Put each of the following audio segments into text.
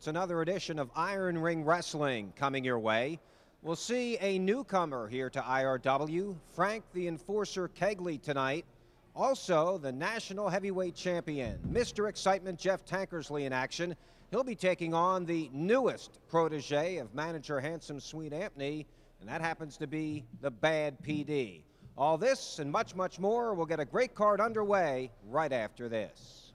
It's another edition of Iron Ring Wrestling coming your way. We'll see a newcomer here to IRW, Frank the Enforcer Kegley tonight. Also, the National Heavyweight Champion, Mr. Excitement Jeff Tankersley in action. He'll be taking on the newest protege of manager Handsome Sweet Ampney, and that happens to be the Bad PD. All this and much, much more. We'll get a great card underway right after this.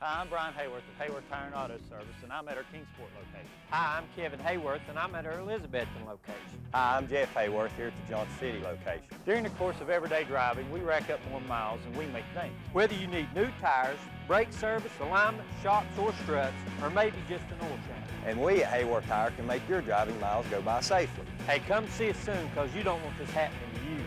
Hi, I'm Brian Hayworth of Hayworth Tire and Auto Service, and I'm at our Kingsport location. Hi, I'm Kevin Hayworth, and I'm at our Elizabethton location. Hi, I'm Jeff Hayworth here at the Johnson City location. During the course of everyday driving, we rack up more miles than we may think. Whether you need new tires, brake service, alignment, shocks, or struts, or maybe just an oil change. And we at Hayworth Tire can make your driving miles go by safely. Hey, come see us soon, because you don't want this happening to you.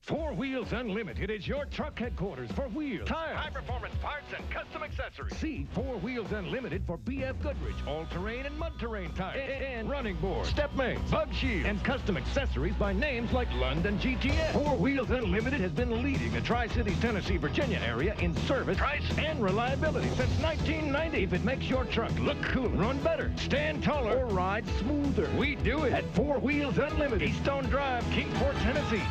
Four Wheels Unlimited is your truck headquarters for wheels, tires, high-performance parts, and custom accessories. See Four Wheels Unlimited for BF Goodrich, all-terrain and mud-terrain tires, and running boards, step mains, bug shields, and custom accessories by names like London GTS. Four Wheels Unlimited has been leading the Tri-Cities, Tennessee, Virginia area in service, price, and reliability since 1990. If it makes your truck look cooler, run better, stand taller, or ride smoother, we do it at Four Wheels Unlimited, Eastone Drive, Kingsport, Tennessee.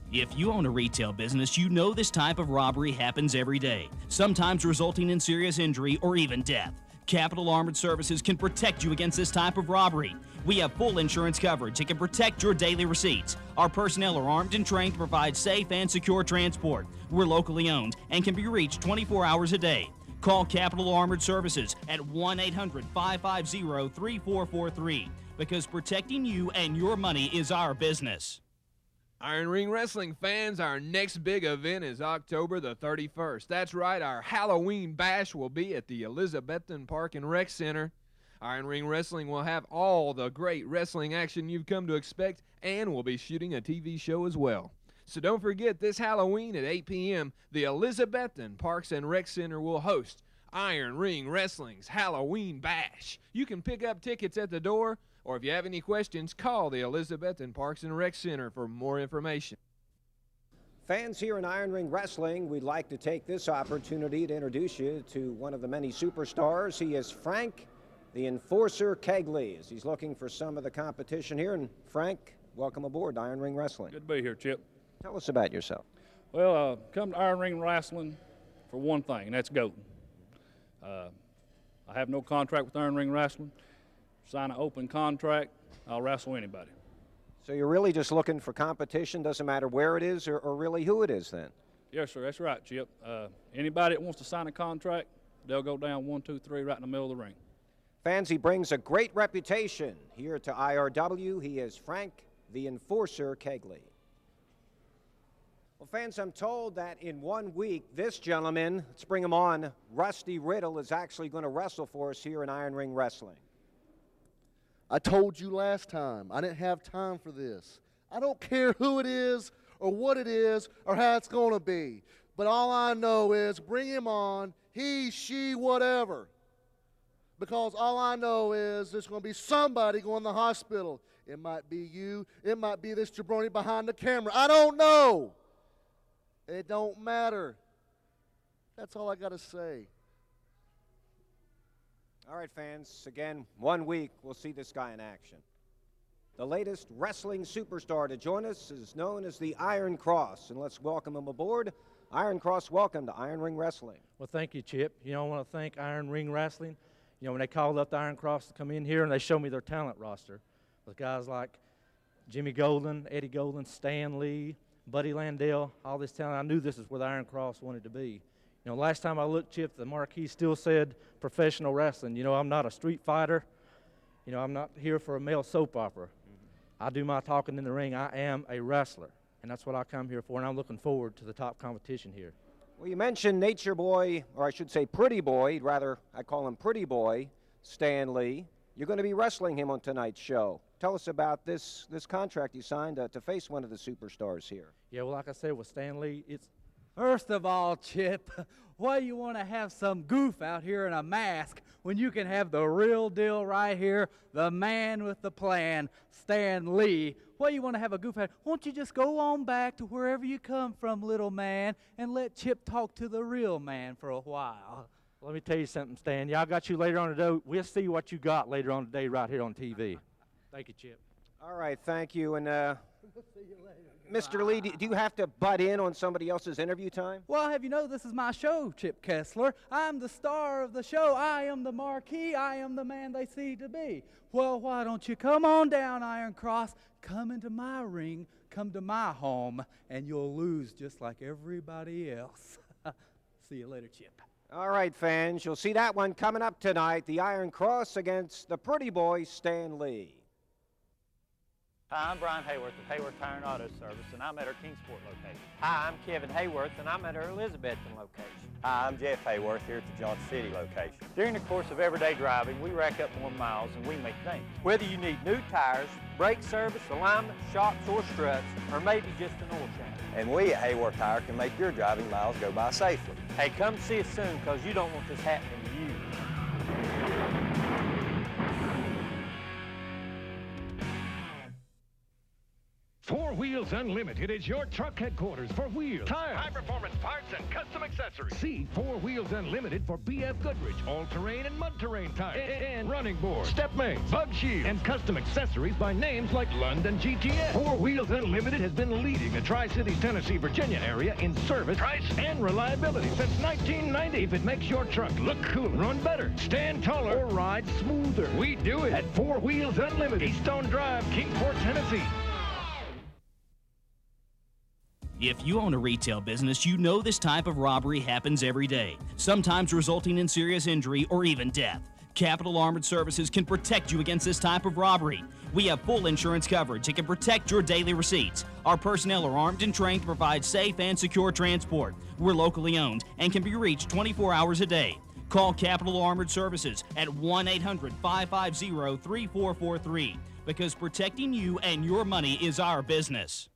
If you own a retail business, you know this type of robbery happens every day, sometimes resulting in serious injury or even death. Capital Armored Services can protect you against this type of robbery. We have full insurance coverage that can protect your daily receipts. Our personnel are armed and trained to provide safe and secure transport. We're locally owned and can be reached 24 hours a day. Call Capital Armored Services at 1-800-550-3443 because protecting you and your money is our business. Iron Ring Wrestling fans, our next big event is October the 31st. That's right, our Halloween bash will be at the Elizabethton Park and Rec Center. Iron Ring Wrestling will have all the great wrestling action you've come to expect, and we'll be shooting a TV show as well. So don't forget, this Halloween at 8 p.m., the Elizabethton Parks and Rec Center will host Iron Ring Wrestling's Halloween bash. You can pick up tickets at the door, or if you have any questions, call the Elizabethton Parks and Rec Center for more information. Fans here in Iron Ring Wrestling, we'd like to take this opportunity to introduce you to one of the many superstars. He is Frank the Enforcer Kegley, as he's looking for some of the competition here. And Frank, welcome aboard to Iron Ring Wrestling. Good to be here, Chip. Tell us about yourself. Well, come to Iron Ring Wrestling for one thing, and that's goating. I have no contract with Iron Ring Wrestling. Sign an open contract, I'll wrestle anybody. So you're really just looking for competition, doesn't matter where it is or really who it is then? Yes, sir, that's right, Chip. Anybody that wants to sign a contract, they'll go down 1, 2, 3 right in the middle of the ring. Fans, he brings a great reputation here to IRW. He is Frank the Enforcer Kegley. Well, fans, I'm told that in 1 week, this gentleman, let's bring him on, Rusty Riddle, is actually going to wrestle for us here in Iron Ring Wrestling. I told you last time, I didn't have time for this. I don't care who it is or what it is or how it's going to be. But all I know is bring him on, he, she, whatever. Because all I know is there's going to be somebody going to the hospital. It might be you. It might be this jabroni behind the camera. I don't know. It don't matter. That's all I got to say. All right, fans, again, 1 week, we'll see this guy in action. The latest wrestling superstar to join us is known as the Iron Cross, and let's welcome him aboard. Iron Cross, welcome to Iron Ring Wrestling. Well, thank you, Chip. You know, I want to thank Iron Ring Wrestling. You know, when they called up the Iron Cross to come in here and they showed me their talent roster with guys like Jimmy Golden, Eddie Golden, Stan Lee, Buddy Landell, all this talent, I knew this is where the Iron Cross wanted to be. You know, last time I looked, Chip, the marquee still said professional wrestling. You know, I'm not a street fighter. You know, I'm not here for a male soap opera. I do my talking in the ring. I am a wrestler, and that's what I come here for, and I'm looking forward to the top competition here. Well, you mentioned Nature Boy, or I should say Pretty Boy, rather I call him Pretty Boy, Stan Lee. You're going to be wrestling him on tonight's show. Tell us about this contract you signed to face one of the superstars here. Yeah, well, like I said with Stan Lee, it's First of all, Chip, Why you want to have some goof out here in a mask when you can have the real deal right here, the man with the plan, Stan Lee? Why you want to have a goof out? Won't you just go on back to wherever you come from, little man, and let Chip talk to the real man for a while? Let me tell you something, Stan. Y'all got you later on today. We'll see what you got later on today right here on TV. Thank you, Chip. All right, thank you. And Mr. Lee, do you have to butt in on somebody else's interview time? Well, have you know this is my show, Chip Kessler. I'm the star of the show. I am the marquee. I am the man they see to be. Well, why don't you come on down, Iron Cross, come into my ring, come to my home, and you'll lose just like everybody else. See you later, Chip. All right, fans, you'll see that one coming up tonight, the Iron Cross against the pretty boy, Stan Lee. Hi, I'm Brian Hayworth of Hayworth Tire and Auto Service, and I'm at our Kingsport location. Hi, I'm Kevin Hayworth, and I'm at our Elizabethton location. Hi, I'm Jeff Hayworth here at the Johnson City location. During the course of everyday driving, we rack up more miles than we may think. Whether you need new tires, brake service, alignment, shocks, or struts, or maybe just an oil change. And we at Hayworth Tire can make your driving miles go by safely. Hey, come see us soon, because you don't want this happening to you. Four Wheels Unlimited is your truck headquarters for wheels, tire, high-performance parts, and custom accessories. See Four Wheels Unlimited for BF Goodrich, all-terrain and mud-terrain tires, and running boards, step mains, bug shields, and custom accessories by names like London GTS. Four Wheels Unlimited has been leading the Tri-Cities, Tennessee, Virginia area in service, price, and reliability since 1990. If it makes your truck look cooler, run better, stand taller, or ride smoother, we do it at Four Wheels Unlimited, Eastone Drive, Kingsport, Tennessee. If you own a retail business, you know this type of robbery happens every day, sometimes resulting in serious injury or even death. Capital Armored Services can protect you against this type of robbery. We have full insurance coverage that can protect your daily receipts. Our personnel are armed and trained to provide safe and secure transport. We're locally owned and can be reached 24 hours a day. Call Capital Armored Services at 1-800-550-3443 because protecting you and your money is our business.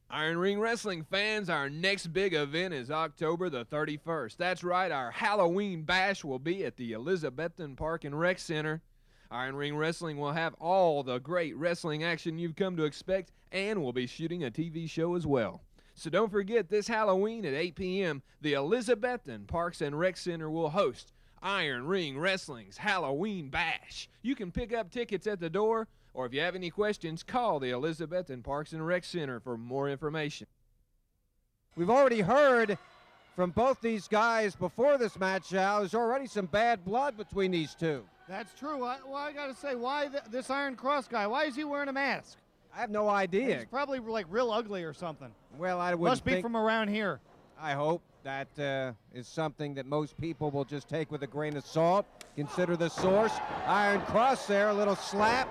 Iron Ring Wrestling fans, our next big event is October the 31st. That's right, our Halloween bash will be at the Elizabethton Park and Rec Center. Iron Ring Wrestling will have all the great wrestling action you've come to expect, and we'll be shooting a TV show as well. So don't forget, this Halloween at 8 p.m., the Elizabethton Parks and Rec Center will host Iron Ring Wrestling's Halloween bash. You can pick up tickets at the door, or if you have any questions, call the Elizabethton Parks and Rec Center for more information. We've already heard from both these guys before this match, Al. There's already some bad blood between these two. That's true. I got to say, why this Iron Cross guy? Why is he wearing a mask? I have no idea. He's probably like real ugly or something. Well, I wouldn't Must be from around here. I hope that is something that most people will just take with a grain of salt. Consider the source. Iron Cross there, a little slap.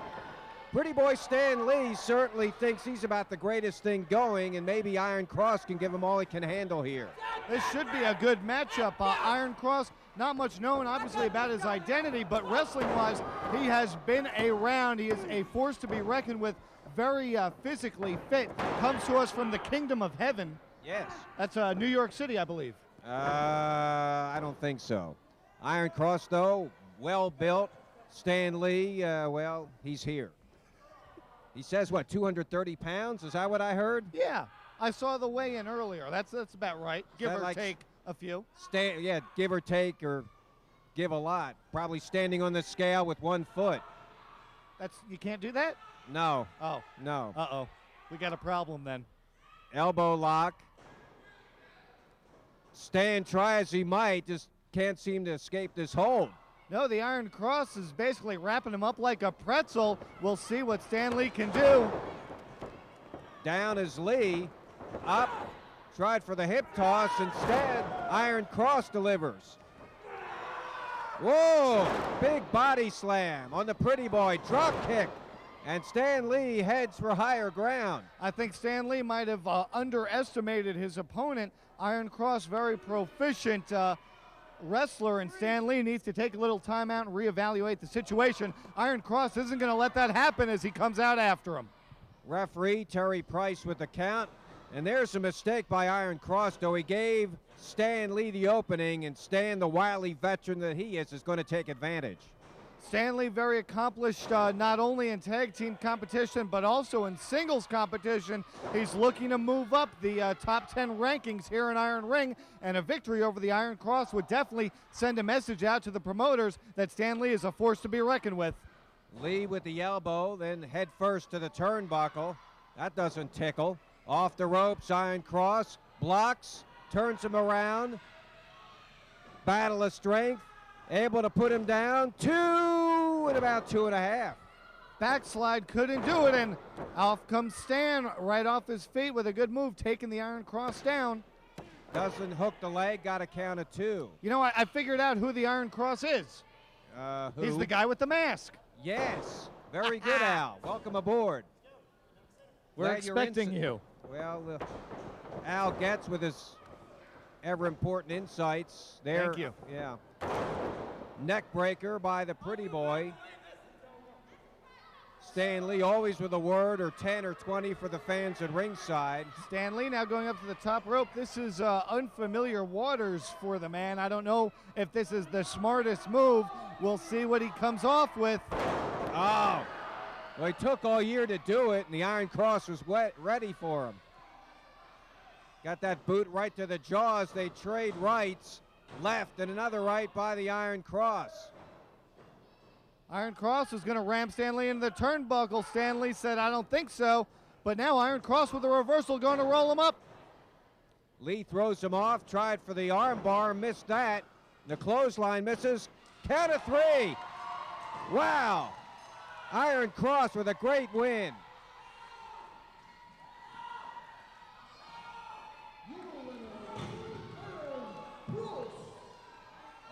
Pretty boy Stan Lee certainly thinks he's about the greatest thing going, and maybe Iron Cross can give him all he can handle here. This should be a good matchup. Iron Cross, not much known, obviously, about his identity, but wrestling-wise, he has been around. He is a force to be reckoned with, very physically fit. Comes to us from the Kingdom of Heaven. Yes. That's New York City, I believe. I don't think so. Iron Cross, though, well-built. Stan Lee, well, he's here. He says, what, 230 pounds? Is that what I heard? Yeah, I saw the weigh-in earlier. That's about right. Give or take a few. Yeah, give or take or give a lot. Probably standing on the scale with 1 foot. You can't do that? No. Oh. No. Uh-oh. We got a problem then. Elbow lock. Stan, try as he might, just can't seem to escape this hold. No, the Iron Cross is basically wrapping him up like a pretzel. We'll see what Stan Lee can do. Down is Lee. Up. Tried for the hip toss. Instead, Iron Cross delivers. Whoa! Big body slam on the pretty boy. Drop kick. And Stan Lee heads for higher ground. I think Stan Lee might have underestimated his opponent. Iron Cross, very proficient wrestler, and Stan Lee needs to take a little time out and reevaluate the situation. Iron Cross isn't going to let that happen as he comes out after him. Referee Terry Price with the count. And there's a mistake by Iron Cross, though. He gave Stan Lee the opening, and Stan, the wily veteran that he is going to take advantage. Stanley, very accomplished not only in tag team competition but also in singles competition. He's looking to move up the top 10 rankings here in Iron Ring, and a victory over the Iron Cross would definitely send a message out to the promoters that Stanley is a force to be reckoned with. Lee with the elbow, then head first to the turnbuckle. That doesn't tickle. Off the ropes, Iron Cross blocks, turns him around. Battle of strength. Able to put him down. 2 and about 2.5. Backslide, couldn't do it, and off comes Stan right off his feet with a good move, taking the Iron Cross down. Doesn't hook the leg, got a count of 2. You know, I figured out who the Iron Cross is. Who? He's the guy with the mask. Yes, very good, Al. Welcome aboard. We're Glad you're expecting you. Well, Al Getz with his ever-important insights. There, Thank you. Yeah. Neck breaker by the pretty boy. Stan Lee always with a word or 10 or 20 for the fans at ringside. Stan Lee now going up to the top rope. This is unfamiliar waters for the man. I don't know if this is the smartest move. We'll see what he comes off with. Oh, well, he took all year to do it, and the Iron Cross was ready for him. Got that boot right to the jaws. They trade rights. Left and another right by the Iron Cross. Iron Cross is going to ram Stan Lee into the turnbuckle. Stan Lee said, I don't think so. But now Iron Cross with a reversal going to roll him up. Lee throws him off, tried for the arm bar, missed that. The clothesline misses. Count of 3. Wow. Iron Cross with a great win.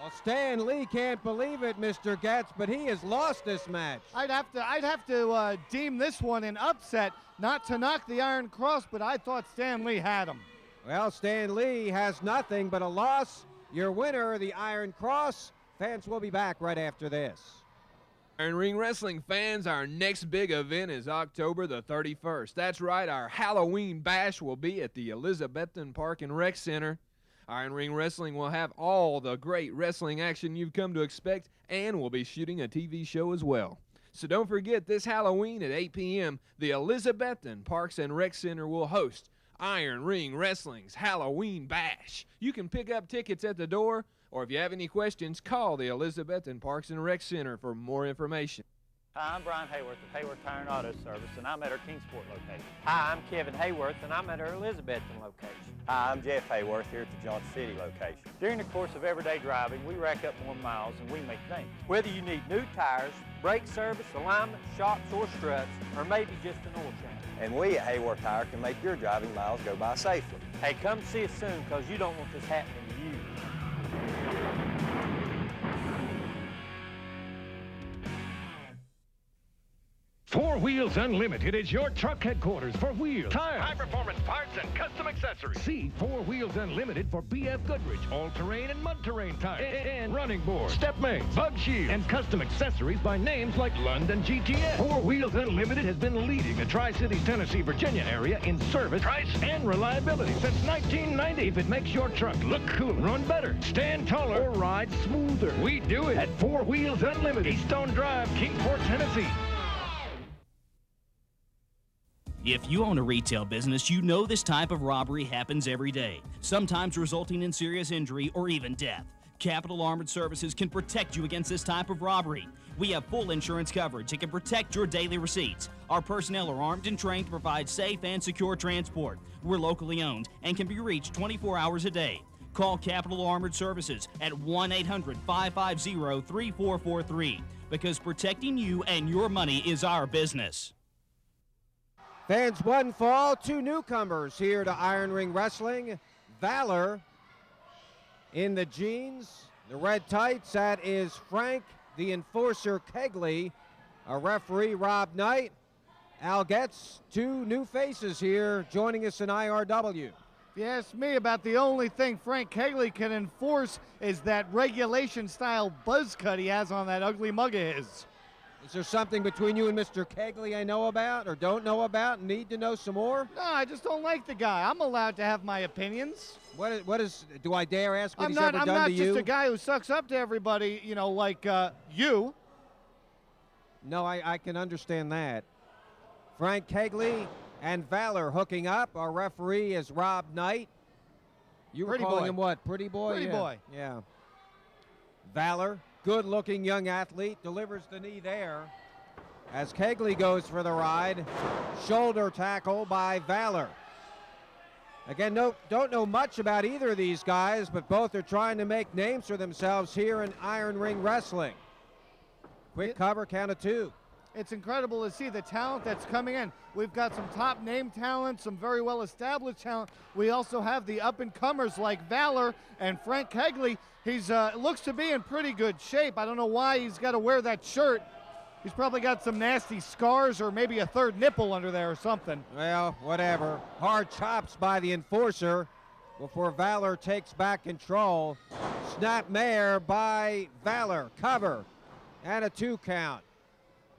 Well, Stan Lee can't believe it, Mr. Getz, but he has lost this match. I'd have to deem this one an upset, not to knock the Iron Cross, but I thought Stan Lee had him. Well, Stan Lee has nothing but a loss. Your winner, the Iron Cross. Fans will be back right after this. Iron Ring Wrestling fans, our next big event is October the 31st. That's right, our Halloween bash will be at the Elizabethton Park and Rec Center. Iron Ring Wrestling will have all the great wrestling action you've come to expect, and we'll be shooting a TV show as well. So don't forget, this Halloween at 8 p.m., the Elizabethton Parks and Rec Center will host Iron Ring Wrestling's Halloween Bash. You can pick up tickets at the door, or if you have any questions, call the Elizabethton Parks and Rec Center for more information. Hi, I'm Brian Hayworth of Hayworth Tire and Auto Service, and I'm at our Kingsport location. Hi, I'm Kevin Hayworth, and I'm at our Elizabethton location. Hi, I'm Jeff Hayworth here at the Johnson City location. During the course of everyday driving, we rack up more miles and we make things. Whether you need new tires, brake service, alignment, shocks, or struts, or maybe just an oil change. And we at Hayworth Tire can make your driving miles go by safely. Hey, come see us soon, because you don't want this happening to you. Four Wheels Unlimited is your truck headquarters for wheels, tires, high-performance parts, and custom accessories. See Four Wheels Unlimited for BF Goodrich, all-terrain and mud-terrain tires, and running boards, step mates, bug shields, and custom accessories by names like London GTS. Four Wheels Unlimited has been leading the Tri-Cities, Tennessee, Virginia area in service, price, and reliability since 1990. If it makes your truck look cooler, run better, stand taller, or ride smoother, we do it at Four Wheels Unlimited, Eastone Drive, Kingsport, Tennessee. If you own a retail business, you know this type of robbery happens every day, sometimes resulting in serious injury or even death. Capital Armored Services can protect you against this type of robbery. We have full insurance coverage and can protect your daily receipts. Our personnel are armed and trained to provide safe and secure transport. We're locally owned and can be reached 24 hours a day. Call Capital Armored Services at 1-800-550-3443 because protecting you and your money is our business. Fans, one fall, 2 newcomers here to Iron Ring Wrestling. Valor in the jeans, the red tights. That is Frank the Enforcer Kegley, a referee, Rob Knight. Al Getz, 2 new faces here joining us in IRW. If you ask me, about the only thing Frank Kegley can enforce is that regulation-style buzz cut he has on that ugly mug of his. Is there something between you and Mr. Kegley I know about or don't know about and need to know some more? No, I just don't like the guy. I'm allowed to have my opinions. What is do I dare ask what I'm he's not, ever I'm done not to just you? a guy who sucks up to everybody, you know, like you. No, I can understand that. Frank Kegley and Valor hooking up. Our referee is Rob Knight. You were Pretty calling boy. him what? Pretty boy? Pretty Yeah. boy. Yeah. Valor, good-looking young athlete, delivers the knee there. As Kegley goes for the ride, shoulder tackle by Valor. Again, don't know much about either of these guys, but both are trying to make names for themselves here in Iron Ring Wrestling. Quick cover, count of 2. It's incredible to see the talent that's coming in. We've got some top name talent, some very well-established talent. We also have the up-and-comers like Valor and Frank Kegley. He's looks to be in pretty good shape. I don't know why he's got to wear that shirt. He's probably got some nasty scars or maybe a third nipple under there or something. Well, whatever. Hard chops by the enforcer before Valor takes back control. Snap mare by Valor. Cover and a 2 count.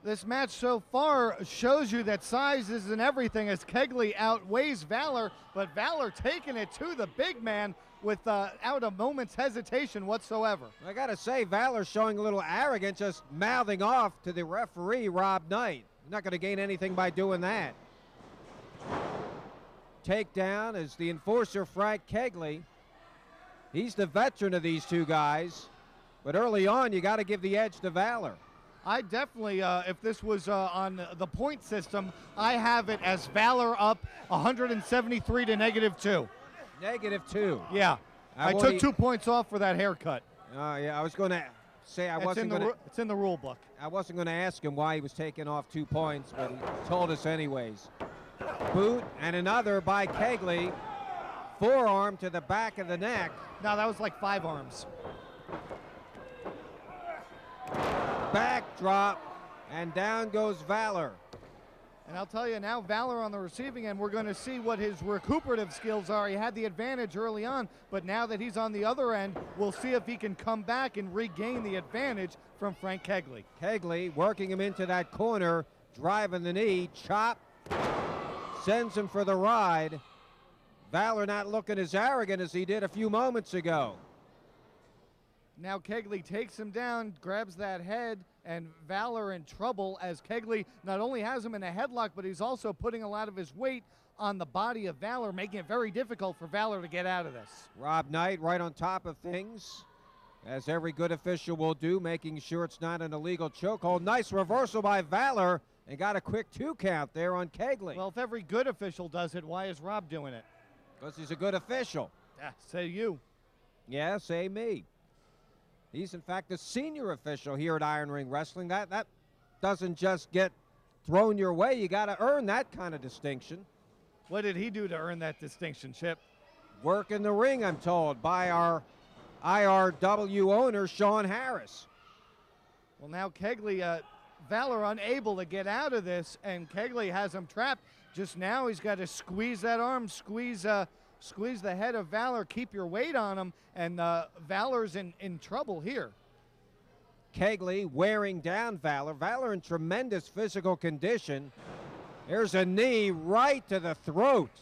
This match so far shows you that size isn't everything as Kegley outweighs Valor, but Valor taking it to the big man without a moment's hesitation whatsoever. I got to say, Valor showing a little arrogance, just mouthing off to the referee, Rob Knight. Not going to gain anything by doing that. Takedown is the enforcer, Frank Kegley. He's the veteran of these two guys, but early on, you got to give the edge to Valor. I definitely, if this was on the point system, I have it as Valor up 173 to -2. -2. Yeah. I took 2 points off for that haircut. Yeah, I was going to say I It's wasn't in going to. It's in the rule book. I wasn't going to ask him why he was taking off 2 points, but he told us anyways. Boot and another by Kegley. Forearm to the back of the neck. No, that was like 5 arms. Backdrop, and down goes Valor. And I'll tell you now, Valor on the receiving end, we're going to see what his recuperative skills are. He had the advantage early on, but now that he's on the other end, we'll see if he can come back and regain the advantage from Frank Kegley. Kegley working him into that corner, driving the knee, chop, sends him for the ride. Valor not looking as arrogant as he did a few moments ago. Now Kegley takes him down, grabs that head, and Valor in trouble as Kegley not only has him in a headlock, but he's also putting a lot of his weight on the body of Valor, making it very difficult for Valor to get out of this. Rob Knight right on top of things, as every good official will do, making sure it's not an illegal chokehold. Nice reversal by Valor, and got a quick 2 count there on Kegley. Well, if every good official does it, why is Rob doing it? Because he's a good official. Yeah, say you. Yeah, say me. He's, in fact, a senior official here at Iron Ring Wrestling. That doesn't just get thrown your way. You got to earn that kind of distinction. What did he do to earn that distinction, Chip? Work in the ring, I'm told, by our IRW owner, Sean Harris. Well, now Kegley, Valor unable to get out of this, and Kegley has him trapped. Just now he's got to squeeze that arm, squeeze the head of Valor, keep your weight on him, and Valor's in trouble here. Kegley wearing down Valor. Valor in tremendous physical condition. There's a knee right to the throat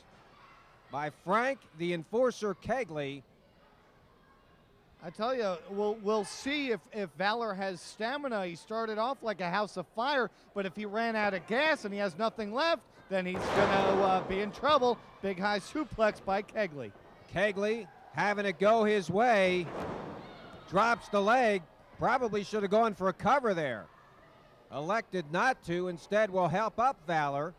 by Frank, the enforcer, Kegley. I tell you, we'll see if Valor has stamina. He started off like a house of fire, but if he ran out of gas and he has nothing left, then he's going to be in trouble. Big high suplex by Kegley. Kegley having it go his way. Drops the leg. Probably should have gone for a cover there. Elected not to. Instead will help up Valor.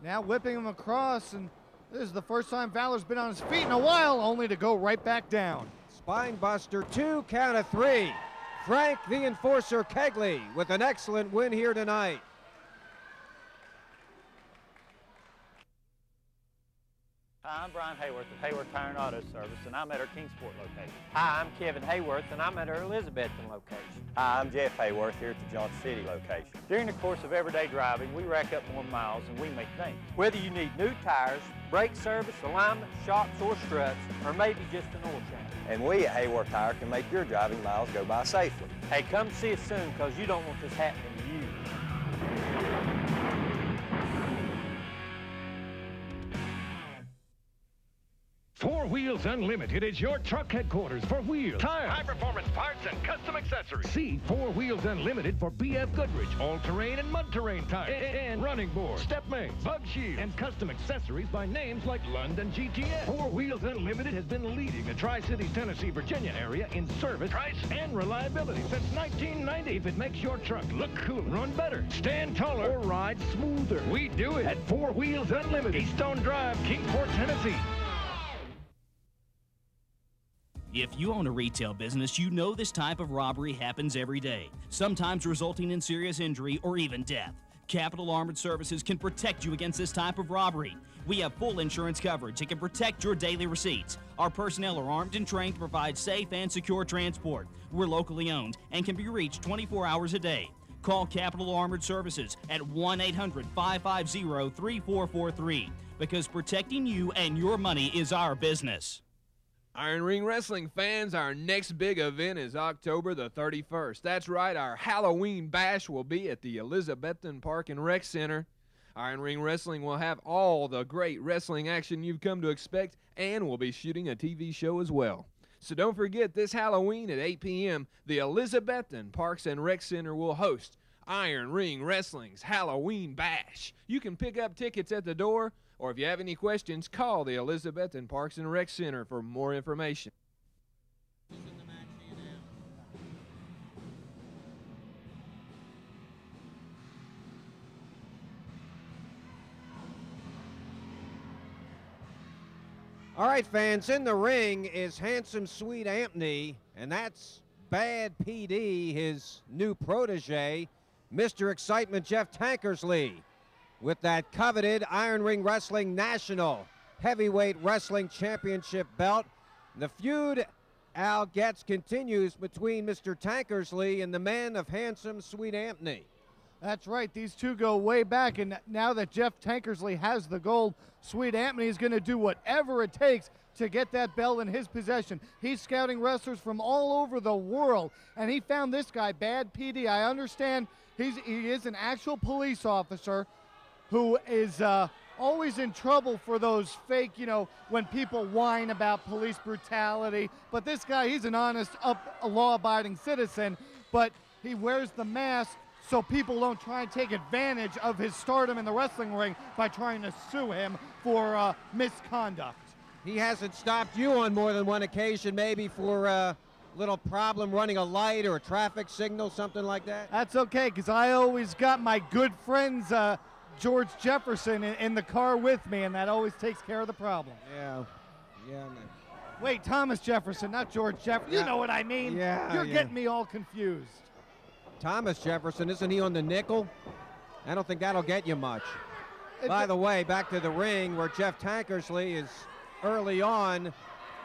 Now whipping him across, and this is the first time Valor's been on his feet in a while, only to go right back down. Spine buster, 2 count of 3. Frank the enforcer Kegley with an excellent win here tonight. Hi, I'm Brian Hayworth of Hayworth Tire and Auto Service, and I'm at our Kingsport location. Hi, I'm Kevin Hayworth, and I'm at our Elizabethton location. Hi, I'm Jeff Hayworth here at the Johnson City location. During the course of everyday driving, we rack up more miles than we make things. Whether you need new tires, brake service, alignment, shocks, or struts, or maybe just an oil change. And we at Hayworth Tire can make your driving miles go by safely. Hey, come see us soon, because you don't want this happening to you. Four Wheels Unlimited is your truck headquarters for wheels, tire, high-performance parts, and custom accessories. See Four Wheels Unlimited for BF Goodrich, all-terrain and mud-terrain tires, and running boards, step mains, bug shields, and custom accessories by names like London GTS. Four Wheels Unlimited has been leading the Tri-Cities, Tennessee, Virginia area in service, price, and reliability since 1990. If it makes your truck look cooler, run better, stand taller, or ride smoother, we do it at Four Wheels Unlimited, Eastone Drive, Kingsport, Tennessee. If you own a retail business, you know this type of robbery happens every day, sometimes resulting in serious injury or even death. Capital Armored Services can protect you against this type of robbery. We have full insurance coverage and can protect your daily receipts. Our personnel are armed and trained to provide safe and secure transport. We're locally owned and can be reached 24 hours a day. Call Capital Armored Services at 1-800-550-3443 because protecting you and your money is our business. Iron Ring Wrestling fans, our next big event is October the 31st. That's right, our Halloween bash will be at the Elizabethton Park and Rec Center. Iron Ring Wrestling will have all the great wrestling action you've come to expect, and we'll be shooting a TV show as well. So don't forget, this Halloween at 8 p.m., the Elizabethton Parks and Rec Center will host Iron Ring Wrestling's Halloween bash. You can pick up tickets at the door, or if you have any questions, call the Elizabethton Parks and Rec Center for more information. All right, fans, in the ring is Handsome Sweet Anthony, and that's Bad PD, his new protege, Mr. Excitement Jeff Tankersley, with that coveted Iron Ring Wrestling National Heavyweight Wrestling Championship belt. The feud Al gets continues between Mr. Tankersley and the man of Handsome Sweet Anthony. That's right. These two go way back, and now that Jeff Tankersley has the gold, Sweet Anthony is going to do whatever it takes to get that belt in his possession. He's scouting wrestlers from all over the world, and he found this guy, Bad PD. I understand he is an actual police officer who is always in trouble for those fake, when people whine about police brutality. But this guy, he's an honest, law-abiding citizen, but he wears the mask so people don't try and take advantage of his stardom in the wrestling ring by trying to sue him for misconduct. He hasn't stopped you on more than one occasion, maybe for a little problem running a light or a traffic signal, something like that? That's okay, because I always got my good friends, George Jefferson, in the car with me, and that always takes care of the problem. Yeah. Wait, Thomas Jefferson, not George Jefferson. You know what I mean. Yeah, You're getting me all confused. Thomas Jefferson, isn't he on the nickel? I don't think that'll get you much. By the way, back to the ring where Jeff Tankersley is early on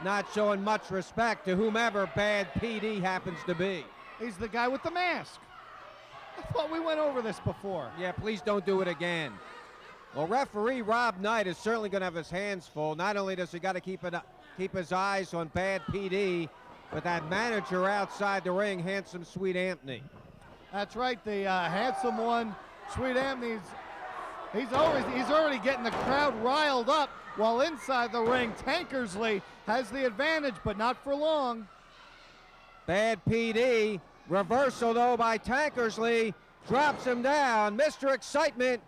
not showing much respect to whomever Bad PD happens to be. He's the guy with the mask. I thought we went over this before. Yeah, please don't do it again. Well, referee Rob Knight is certainly going to have his hands full. Not only does he got to keep his eyes on Bad PD, but that manager outside the ring, Handsome Sweet Anthony. That's right, the handsome one, Sweet Anthony's. He's already getting the crowd riled up, while inside the ring, Tankersley has the advantage, but not for long. Bad PD, reversal though by Tankersley, drops him down. Mr. Excitement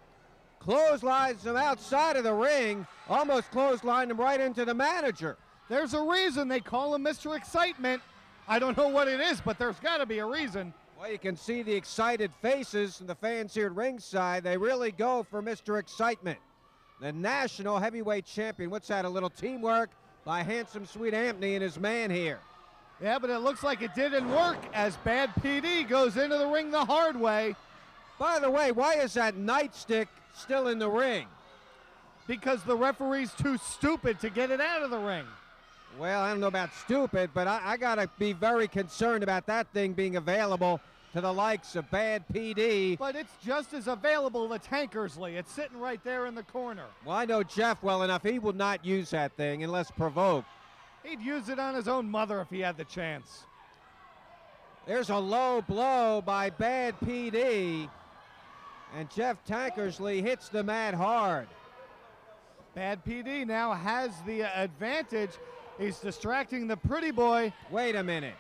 clotheslines him outside of the ring, almost clotheslined him right into the manager. There's a reason they call him Mr. Excitement. I don't know what it is, but there's got to be a reason. Well, you can see the excited faces from the fans here at ringside. They really go for Mr. Excitement, the national heavyweight champion. What's that, a little teamwork by Handsome Sweet Anthony and his man here. Yeah, but it looks like it didn't work as Bad PD goes into the ring the hard way. By the way, why is that nightstick still in the ring? because the referee's too stupid to get it out of the ring. Well, I don't know about stupid, but I got to be very concerned about that thing being available to the likes of Bad PD. But it's just as available to Tankersley. It's sitting right there in the corner. Well, I know Jeff well enough. He will not use that thing unless provoked. He'd use it on his own mother if he had the chance. There's a low blow by Bad PD, and Jeff Tankersley hits the mat hard. Bad PD now has the advantage. He's distracting the pretty boy. Wait a minute.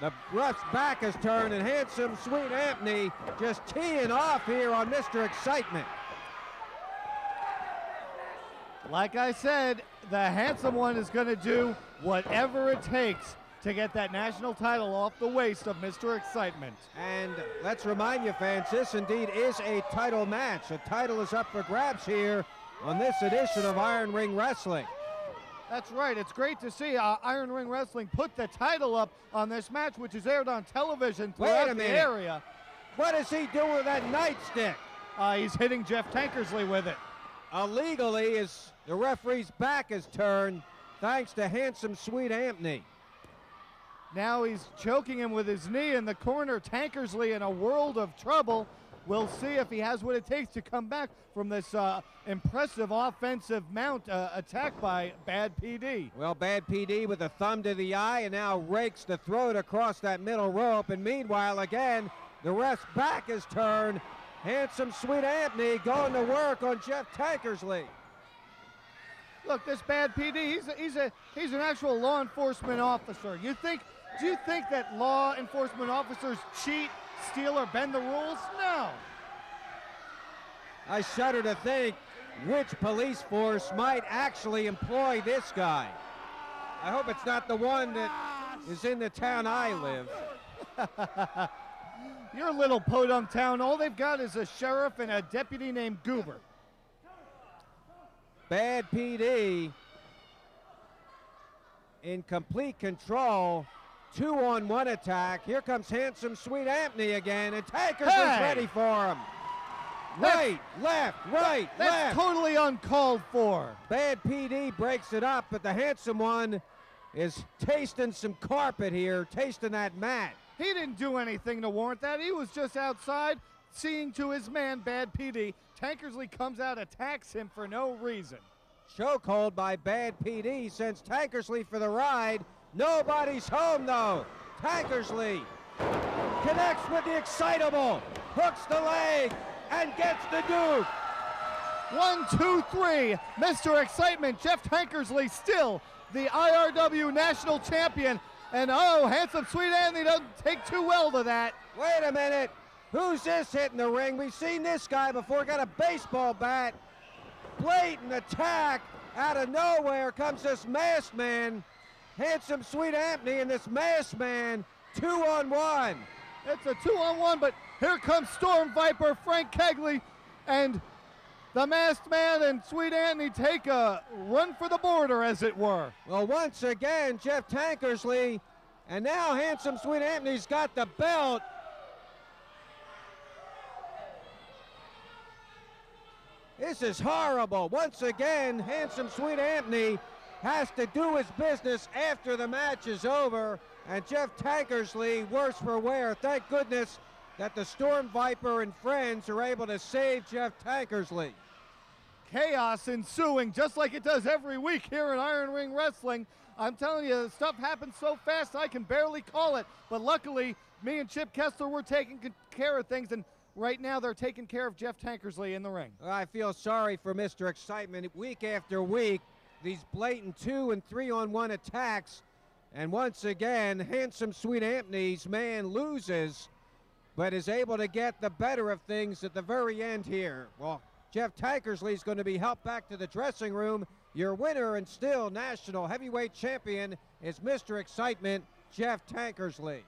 The ref's back is turned, and Handsome Sweet Anthony just teeing off here on Mr. Excitement. Like I said, the handsome one is going to do whatever it takes to get that national title off the waist of Mr. Excitement. And let's remind you, fans, this indeed is a title match. A title is up for grabs here on this edition of Iron Ring Wrestling. That's right. It's great to see Iron Ring Wrestling put the title up on this match, which is aired on television throughout the area. What is he doing with that nightstick? He's hitting Jeff Tankersley with it. Illegally, as the referee's back is turned, thanks to Handsome Sweet Anthony. Now he's choking him with his knee in the corner. Tankersley in a world of trouble. We'll see if he has what it takes to come back from this impressive offensive mount attack by Bad PD. Well, Bad PD with a thumb to the eye and now rakes the throat across that middle rope. And meanwhile, again, the ref's back is turned. Handsome Sweet Anthony going to work on Jeff Tankersley. Look, this Bad PD, he's an actual law enforcement officer. Do you think that law enforcement officers cheat, steal, or bend the rules? No. I shudder to think which police force might actually employ this guy. I hope it's not the one that is in the town I live. Your little podunk town, all they've got is a sheriff and a deputy named Goober. Bad PD in complete control. 2-on-1 attack. Here comes Handsome Sweet Anthony again, and Tankersley's ready for him. Right, left, right, that's left. Totally uncalled for. Bad PD breaks it up, but the handsome one is tasting some carpet here, tasting that mat. He didn't do anything to warrant that. He was just outside seeing to his man, Bad PD. Tankersley comes out, attacks him for no reason. Chokehold by Bad PD sends Tankersley for the ride. Nobody's home, though. Tankersley connects with the excitable, hooks the leg, and gets the Duke. 1, 2, 3. Mr. Excitement, Jeff Tankersley, still the IRW National Champion. And Handsome Sweet Anthony doesn't take too well to that. Wait a minute. Who's this hitting the ring? We've seen this guy before. Got a baseball bat. Blatant attack. Out of nowhere comes this masked man. Handsome Sweet Anthony and this masked man. 2-on-1. It's a 2-on-1, but here comes Storm Viper, Frank Kegley, and the masked man and Sweet Anthony take a run for the border, as it were. Well, once again, Jeff Tankersley, and now Handsome Sweet Anthony's got the belt. This is horrible. Once again, Handsome Sweet Anthony has to do his business after the match is over, and Jeff Tankersley, worse for wear. Thank goodness that the Storm Viper and friends are able to save Jeff Tankersley. Chaos ensuing, just like it does every week here in Iron Ring Wrestling. I'm telling you, the stuff happens so fast I can barely call it. But luckily, me and Chip Kessler were taking care of things, and right now they're taking care of Jeff Tankersley in the ring. I feel sorry for Mr. Excitement. Week after week, these blatant 2- and 3-on-1 attacks. And once again, Handsome Sweet Anthony's man loses, but is able to get the better of things at the very end here. Well, Jeff Tankersley is going to be helped back to the dressing room. Your winner and still national heavyweight champion is Mr. Excitement, Jeff Tankersley.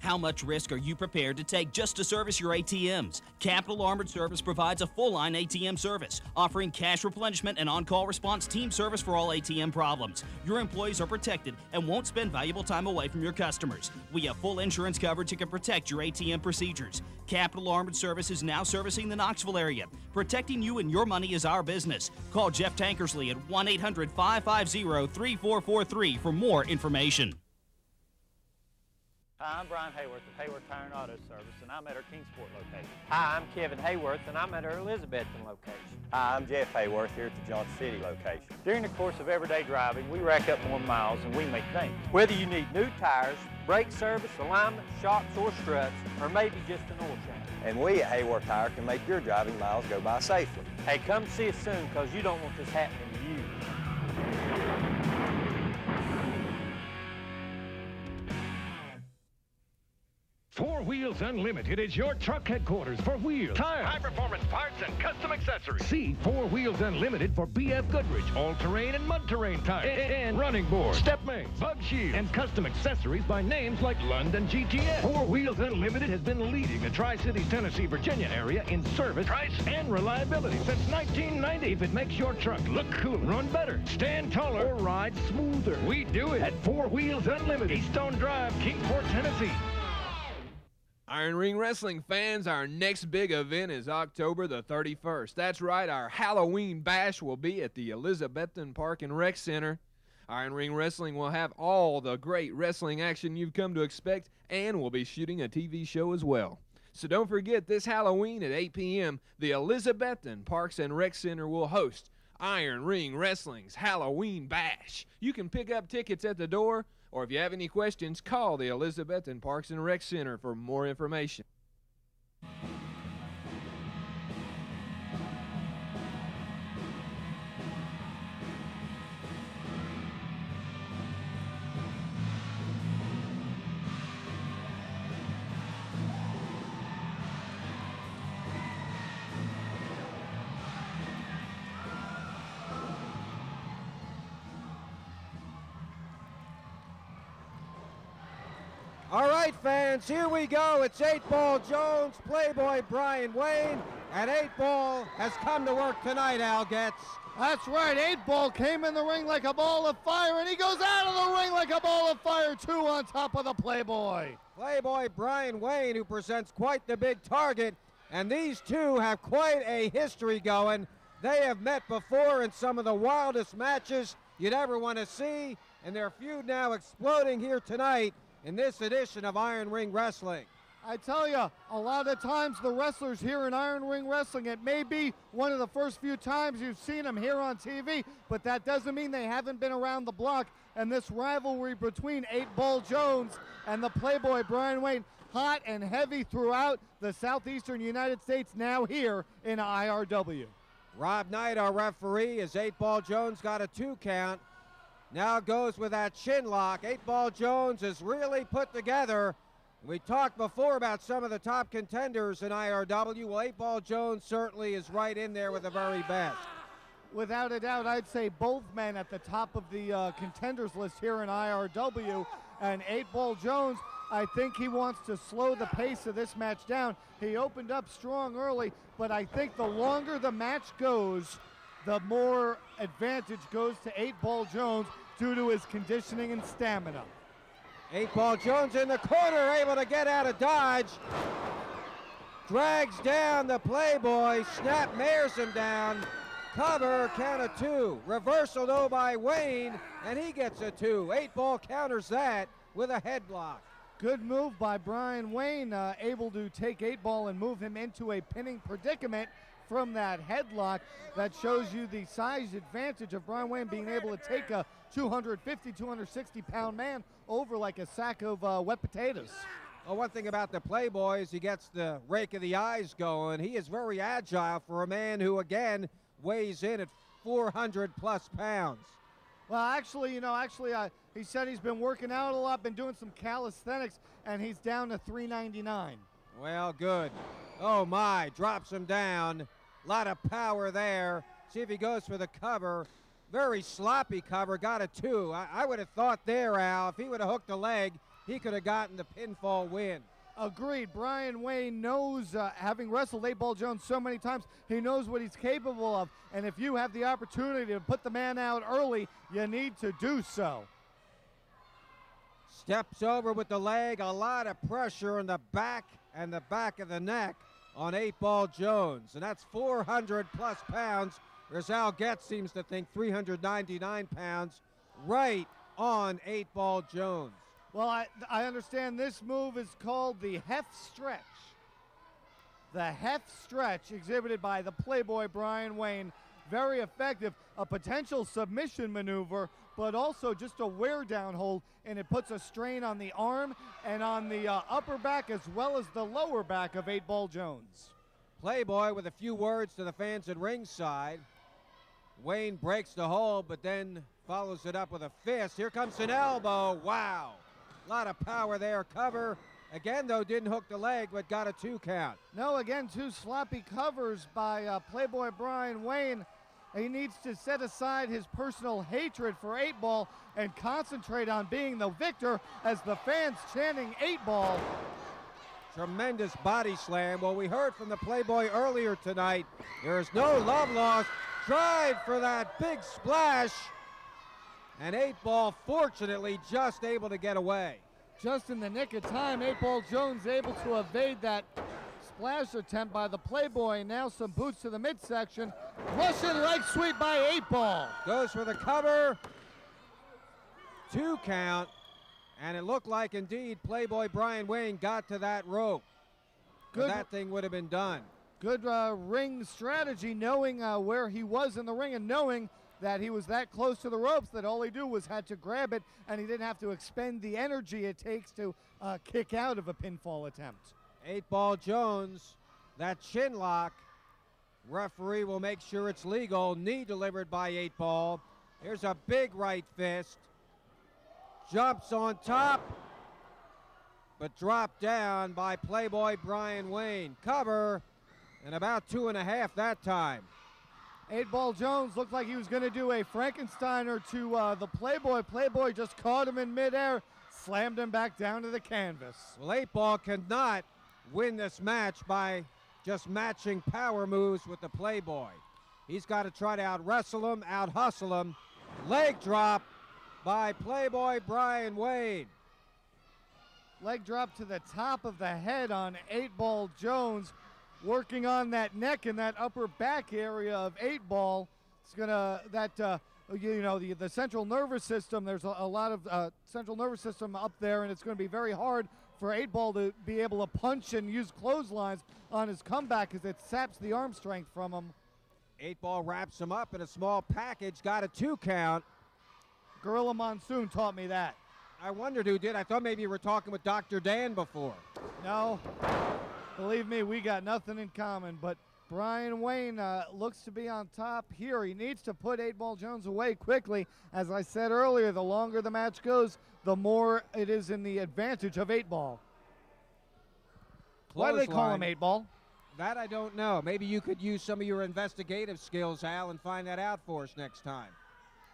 How much risk are you prepared to take just to service your ATMs? Capital Armored Service provides a full-line ATM service, offering cash replenishment and on-call response team service for all ATM problems. Your employees are protected and won't spend valuable time away from your customers. We have full insurance coverage that can protect your ATM procedures. Capital Armored Service is now servicing the Knoxville area. Protecting you and your money is our business. Call Jeff Tankersley at 1-800-550-3443 for more information. Hi, I'm Brian Hayworth of Hayworth Tire and Auto Service, and I'm at our Kingsport location. Hi, I'm Kevin Hayworth, and I'm at our Elizabethton location. Hi, I'm Jeff Hayworth here at the Johnson City location. During the course of everyday driving, we rack up more miles than we may think. Whether you need new tires, brake service, alignment, shocks, or struts, or maybe just an oil change. And we at Hayworth Tire can make your driving miles go by safely. Hey, come see us soon, because you don't want this happening to you. Four Wheels Unlimited is your truck headquarters for wheels, tire, high-performance parts, and custom accessories. See Four Wheels Unlimited for BF Goodrich, all-terrain and mud-terrain tires, and running boards, step mains, bug shields, and custom accessories by names like London GTS. Four Wheels Unlimited has been leading the Tri-Cities, Tennessee, Virginia area in service, price, and reliability since 1990. If it makes your truck look cooler, run better, stand taller, or ride smoother, we do it at Four Wheels Unlimited, Eastone Drive, Kingsport, Tennessee. Iron Ring Wrestling fans, our next big event is October the 31st. That's right, our Halloween bash will be at the Elizabethton Park and Rec Center. Iron Ring Wrestling will have all the great wrestling action you've come to expect, and we'll be shooting a TV show as well. So don't forget, this Halloween at 8 p.m., the Elizabethton Parks and Rec Center will host Iron Ring Wrestling's Halloween bash. You can pick up tickets at the door, or if you have any questions, call the Elizabethton Parks and Rec Center for more information. All right, fans, here we go. It's 8-Ball Jones, Playboy Brian Wayne, and 8-Ball has come to work tonight, Al Getz. That's right, 8-Ball came in the ring like a ball of fire, and he goes out of the ring like a ball of fire, too, on top of the Playboy. Playboy Brian Wayne, who presents quite the big target, and these two have quite a history going. They have met before in some of the wildest matches you'd ever want to see, and their feud now exploding here tonight in this edition of Iron Ring Wrestling. I tell you, a lot of times the wrestlers here in Iron Ring Wrestling, it may be one of the first few times you've seen them here on TV, but that doesn't mean they haven't been around the block. And this rivalry between 8-Ball Jones and the Playboy Brian Wayne, hot and heavy throughout the southeastern United States, now here in IRW. Rob Knight, our referee, as 8-Ball Jones got a 2 count. Now goes with that chin lock. 8-Ball Jones is really put together. We talked before about some of the top contenders in IRW. Well, 8-Ball Jones certainly is right in there with the very best. Without a doubt, I'd say both men at the top of the contenders list here in IRW. And 8-Ball Jones, I think he wants to slow the pace of this match down. He opened up strong early, but I think the longer the match goes, the more advantage goes to 8-Ball Jones due to his conditioning and stamina. 8-Ball Jones in the corner, able to get out of dodge. Drags down the Playboy, Snap mares him down. Cover, count of 2. Reversal though by Wayne, and he gets a 2. 8-Ball counters that with a headlock. Good move by Brian Wayne, able to take 8-Ball and move him into a pinning predicament from that headlock. That shows you the size advantage of Brian Wayne being able to take a 250, 260-pound man over like a sack of wet potatoes. Well, one thing about the Playboy is he gets the rake of the eyes going. He is very agile for a man who, again, weighs in at 400-plus pounds. Well, actually, he said he's been working out a lot, been doing some calisthenics, and he's down to 399. Well, good. Oh, my, drops him down. A lot of power there. See if he goes for the cover. Very sloppy cover, got a 2. I would have thought there, Al, if he would have hooked a leg, he could have gotten the pinfall win. Agreed. Brian Wayne knows, having wrestled 8-Ball Jones so many times, he knows what he's capable of. And if you have the opportunity to put the man out early, you need to do so. Steps over with the leg. A lot of pressure on the back and the back of the neck on 8-Ball Jones. And that's 400-plus pounds. Whereas Al Getz seems to think 399 pounds right on 8-Ball Jones. Well, I understand this move is called the Heft Stretch. The Heft Stretch exhibited by the Playboy Brian Wayne. Very effective. A potential submission maneuver, but also just a wear down hold, and it puts a strain on the arm and on the upper back as well as the lower back of 8-Ball Jones. Playboy with a few words to the fans at ringside. Wayne breaks the hold, but then follows it up with a fist. Here comes an elbow. Wow. A lot of power there. Cover. Again, though, didn't hook the leg, but got a 2 count. No, again, 2 sloppy covers by Playboy Brian Wayne. He needs to set aside his personal hatred for 8-Ball and concentrate on being the victor as the fans chanting 8-Ball. Tremendous body slam. Well, we heard from the Playboy earlier tonight. There is no love lost. Tried for that big splash. And 8-Ball, fortunately, just able to get away. Just in the nick of time, 8-Ball Jones able to evade that splash attempt by the Playboy. Now some boots to the midsection. Russian leg sweep by 8-Ball. Goes for the cover. 2 count. And it looked like, indeed, Playboy Brian Wayne got to that rope. Good. That thing would have been done. Good ring strategy, knowing where he was in the ring and knowing that he was that close to the ropes that all he do was had to grab it, and he didn't have to expend the energy it takes to kick out of a pinfall attempt. 8-Ball Jones, that chin lock. Referee will make sure it's legal. Knee delivered by 8-Ball. Here's a big right fist. Jumps on top, but dropped down by Playboy Brian Wayne. Cover, and about 2.5 that time. 8-Ball Jones looked like he was going to do a Frankensteiner to the Playboy. Playboy just caught him in midair, slammed him back down to the canvas. Well, 8-Ball cannot win this match by just matching power moves with the Playboy. He's got to try to out-wrestle him, out-hustle him. Leg drop by Playboy Brian Wayne. Leg drop to the top of the head on 8-Ball Jones, working on that neck and that upper back area of 8-Ball. It's gonna the central nervous system. There's a lot of central nervous system up there, and it's going to be very hard for 8-Ball to be able to punch and use clotheslines on his comeback as it saps the arm strength from him. 8-Ball wraps him up in a small package. Got a 2 count. Gorilla Monsoon taught me that. I wondered who did. I thought maybe you were talking with Dr. Dan before. No. Believe me, we got nothing in common, but Brian Wayne looks to be on top here. He needs to put 8-Ball Jones away quickly. As I said earlier, the longer the match goes, the more it is in the advantage of 8-Ball. Why do they call him 8-Ball? That I don't know. Maybe you could use some of your investigative skills, Al, and find that out for us next time.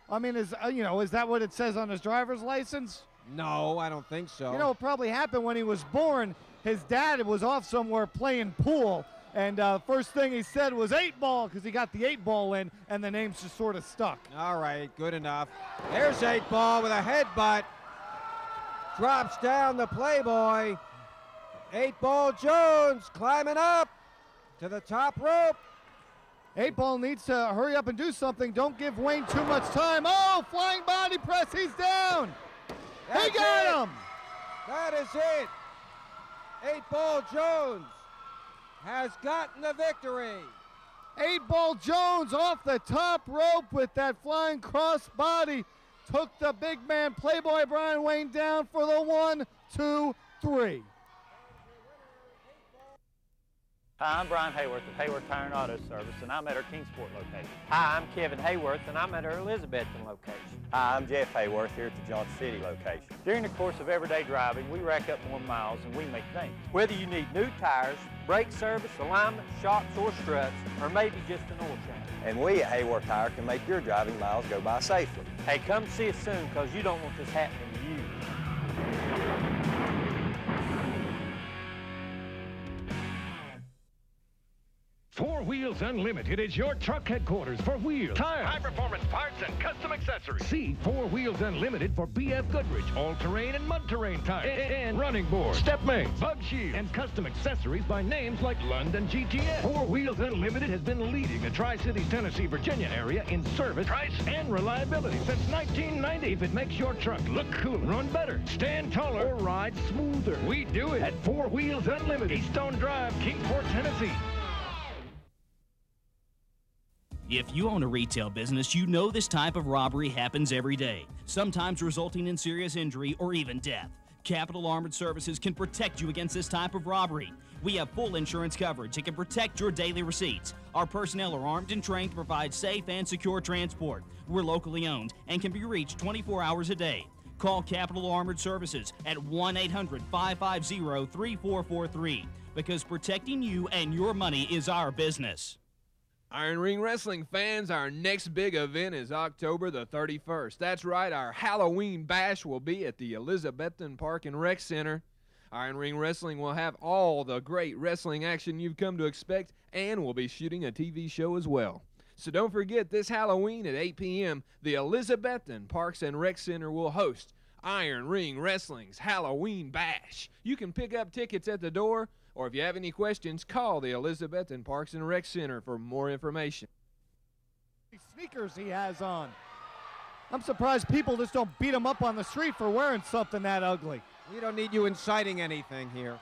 I mean, is that what it says on his driver's license? No, I don't think so. You know, what probably happened when he was born, his dad was off somewhere playing pool, and first thing he said was 8-Ball because he got the 8-Ball in, and the name's just sort of stuck. All right, good enough. There's 8-Ball with a headbutt. Drops down the Playboy. 8-Ball Jones climbing up to the top rope. 8-Ball needs to hurry up and do something. Don't give Wayne too much time. Oh, flying body press. He's down. He got him. That is it. 8-Ball Jones has gotten the victory. 8-Ball Jones off the top rope with that flying cross body. Took the big man Playboy Brian Wayne down for the 1, 2, 3. Hi, I'm Brian Hayworth of Hayworth Tire and Auto Service, and I'm at our Kingsport location. Hi, I'm Kevin Hayworth, and I'm at our Elizabethton location. Hi, I'm Jeff Hayworth here at the Johnson City location. During the course of everyday driving, we rack up more miles than we make things. Whether you need new tires, brake service, alignment, shocks, or struts, or maybe just an oil change. And we at Hayworth Tire can make your driving miles go by safely. Hey, come see us soon, because you don't want this happening to you. Wheels Unlimited is your truck headquarters for wheels, tire, high-performance parts, and custom accessories. See 4 Wheels Unlimited for BF Goodrich, all-terrain and mud-terrain tires, and running boards, step mates, bug shields, and custom accessories by names like London GTS. 4 Wheels Unlimited has been leading the Tri-Cities, Tennessee, Virginia area in service, price, and reliability since 1990. If it makes your truck look cooler, run better, stand taller, or ride smoother, we do it at 4 Wheels Unlimited, Eastone Drive, Kingsport, Tennessee. If you own a retail business, you know this type of robbery happens every day, sometimes resulting in serious injury or even death. Capital Armored Services can protect you against this type of robbery. We have full insurance coverage that can protect your daily receipts. Our personnel are armed and trained to provide safe and secure transport. We're locally owned and can be reached 24 hours a day. Call Capital Armored Services at 1-800-550-3443 because protecting you and your money is our business. Iron Ring Wrestling fans, our next big event is October the 31st. That's right, our Halloween bash will be at the Elizabethton Park and Rec Center. Iron Ring Wrestling will have all the great wrestling action you've come to expect, and we'll be shooting a TV show as well. So don't forget, this Halloween at 8 p.m., the Elizabethton Parks and Rec Center will host Iron Ring Wrestling's Halloween bash. You can pick up tickets at the door, or if you have any questions, call the Elizabethton Parks and Rec Center for more information. Sneakers he has on. I'm surprised people just don't beat him up on the street for wearing something that ugly. We don't need you inciting anything here.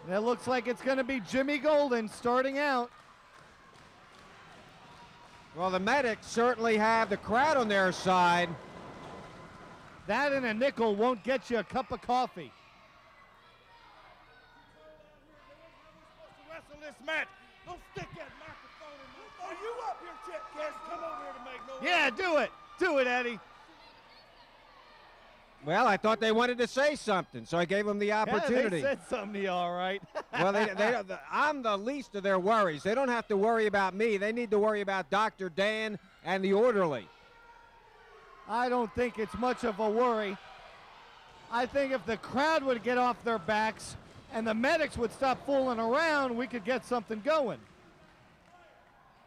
It looks like it's going to be Jimmy Golden starting out. Well, the Medics certainly have the crowd on their side. That and a nickel won't get you a cup of coffee. This match. Don't stick that microphone in my face. Are you up here, Chip Cass? Come over here to make no Yeah, do it. Do it, Eddie. Well, I thought they wanted to say something, so I gave them the opportunity. Yeah, they said something to you, all right. Well, I'm the least of their worries. They don't have to worry about me. They need to worry about Dr. Dan and the orderly. I don't think it's much of a worry. I think if the crowd would get off their backs and the Medics would stop fooling around, we could get something going.